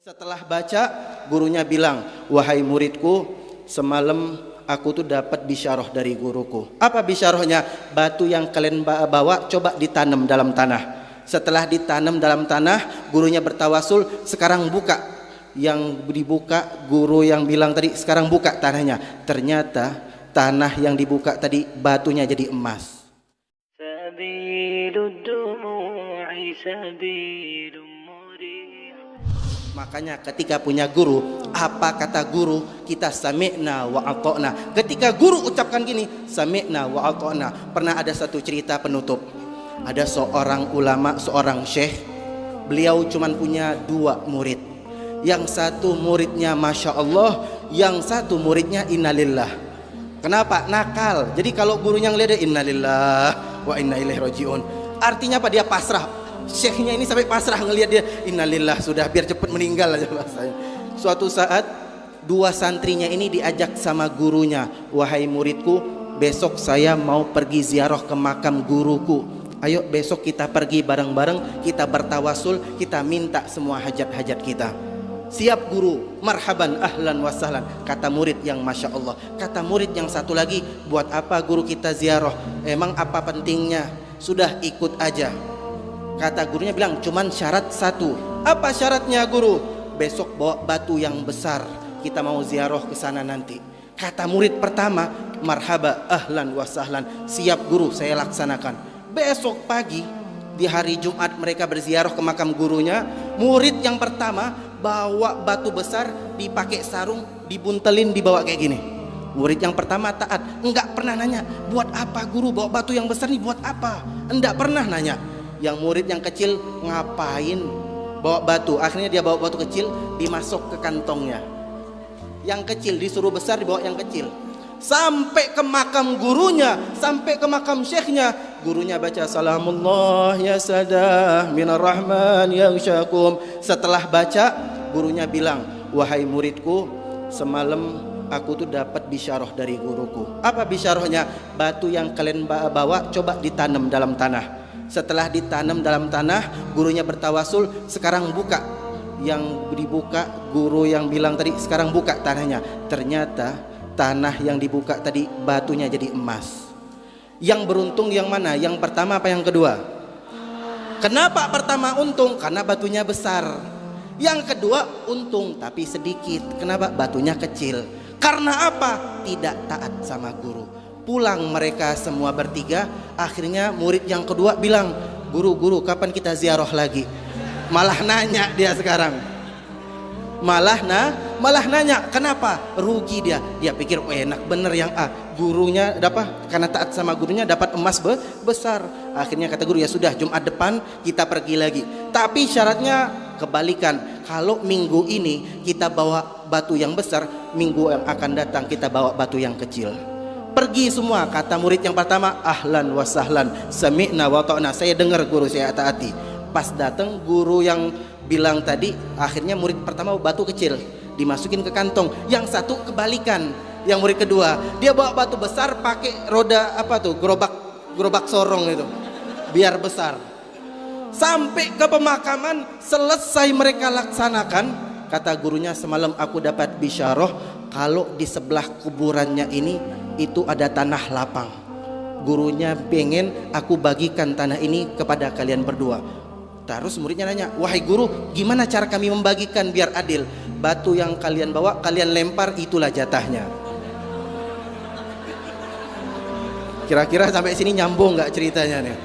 Setelah baca, gurunya bilang, wahai muridku, semalam aku tuh dapat bisyarah dari guruku. Apa bisyarahnya? Batu yang kalian bawa coba ditanam dalam tanah. Setelah ditanam dalam tanah, gurunya bertawasul, sekarang buka. Yang dibuka, guru yang bilang tadi, sekarang buka tanahnya. Ternyata tanah yang dibuka tadi, batunya jadi emas. Makanya ketika punya guru, apa kata guru? Kita sami'na wa ata'na. Ketika guru ucapkan gini, sami'na wa ata'na. Pernah ada satu cerita penutup. Ada seorang ulama, seorang syekh. Beliau cuman punya 2 murid. Yang satu muridnya Masya Allah, yang satu muridnya innalillah. Kenapa? Nakal. Jadi kalau gurunya ngeliat dia innalillah wa inna ilaihi rajiun. Artinya apa? Dia pasrah. Syekhnya ini sampai pasrah ngelihat dia, innalillah, sudah biar cepat meninggal aja bahasanya. Suatu saat 2 santrinya ini diajak sama gurunya, wahai muridku, besok saya mau pergi ziarah ke makam guruku. Ayo besok kita pergi bareng-bareng, kita bertawasul, kita minta semua hajat-hajat kita. Siap guru, marhaban, ahlan wa sahlan, kata murid yang Masya Allah. Kata murid yang satu lagi, buat apa guru kita ziarah? Emang apa pentingnya? Sudah ikut aja. Kata gurunya bilang, cuman syarat 1. Apa syaratnya guru? Besok bawa batu yang besar, kita mau ziarah ke sana nanti. Kata murid pertama, marhaba, ahlan wa sahlan, siap guru, saya laksanakan. Besok pagi di hari Jumat mereka berziarah ke makam gurunya. Murid yang pertama bawa batu besar, dipakai sarung, dibuntelin, dibawa kayak gini. Murid yang pertama taat, enggak pernah nanya, buat apa guru bawa batu yang besar nih, buat apa? Enggak pernah nanya. Yang murid yang kecil ngapain bawa batu? Akhirnya dia bawa batu kecil, dimasuk ke kantongnya. Yang kecil disuruh besar, dibawa yang kecil. Sampai ke makam gurunya, sampai ke makam syekhnya. Gurunya baca salamullah ya sadah minar rahman ya syakum. Setelah baca, gurunya bilang, wahai muridku, semalam aku tuh dapat bisyarah dari guruku. Apa bisyarahnya? Batu yang kalian bawa coba ditanam dalam tanah. Setelah ditanam dalam tanah, gurunya bertawasul, sekarang buka. Yang dibuka, guru yang bilang tadi, sekarang buka tanahnya. Ternyata tanah yang dibuka tadi, batunya jadi emas. Yang beruntung yang mana? Yang pertama apa yang kedua? Kenapa pertama untung? Karena batunya besar. Yang kedua untung tapi sedikit. Kenapa? Batunya kecil. Karena apa? Tidak taat sama guru. Pulang mereka semua bertiga. Akhirnya murid yang kedua bilang, guru, kapan kita ziarah lagi? Malah nanya dia sekarang. Malah nanya. Kenapa? Rugi dia. Dia pikir, oh enak bener yang A. Gurunya dapat, karena taat sama gurunya dapat emas besar. Akhirnya kata guru, ya sudah, Jumat depan kita pergi lagi. Tapi syaratnya kebalikan. Kalau minggu ini kita bawa batu yang besar, minggu yang akan datang kita bawa batu yang kecil. Pergi semua. Kata murid yang pertama, ahlan wa sahlan, sami'na wa ta'na, saya dengar guru, saya taati. Pas datang guru yang bilang tadi, akhirnya murid pertama batu kecil dimasukin ke kantong. Yang satu kebalikan, yang murid kedua dia bawa batu besar pakai roda apa tuh, gerobak sorong itu, biar besar. Sampai ke pemakaman, selesai mereka laksanakan. Kata gurunya, semalam aku dapat bisyarah kalau di sebelah kuburannya ini itu ada tanah lapang. Gurunya pengen aku bagikan tanah ini kepada kalian berdua. Terus muridnya nanya, wahai guru, gimana cara kami membagikan biar adil? Batu yang kalian bawa, kalian lempar, itulah jatahnya. Kira-kira sampai sini nyambung nggak ceritanya nih?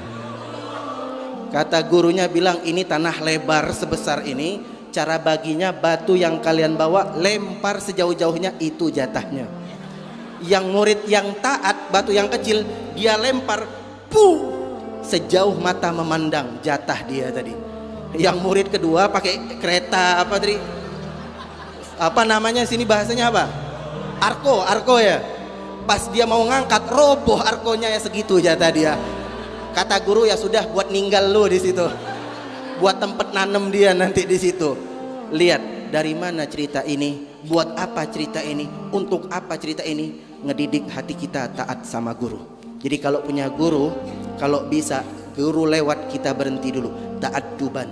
Kata gurunya bilang, ini tanah lebar sebesar ini, cara baginya batu yang kalian bawa lempar sejauh-jauhnya, itu jatahnya. Yang murid yang taat, batu yang kecil dia lempar, sejauh mata memandang, jatah dia tadi. Yang murid kedua pakai kereta apa tadi? Apa namanya sini bahasanya apa? Arko ya. Pas dia mau ngangkat, roboh arkonya ya, segitu jatah dia. Kata guru, ya sudah, buat ninggal lu di situ. Buat tempat nanem dia nanti di situ. Lihat dari mana cerita ini, buat apa cerita ini, untuk apa cerita ini? Ngedidik hati kita taat sama guru. Jadi kalau punya guru, kalau bisa guru lewat kita berhenti dulu, ta'adduban.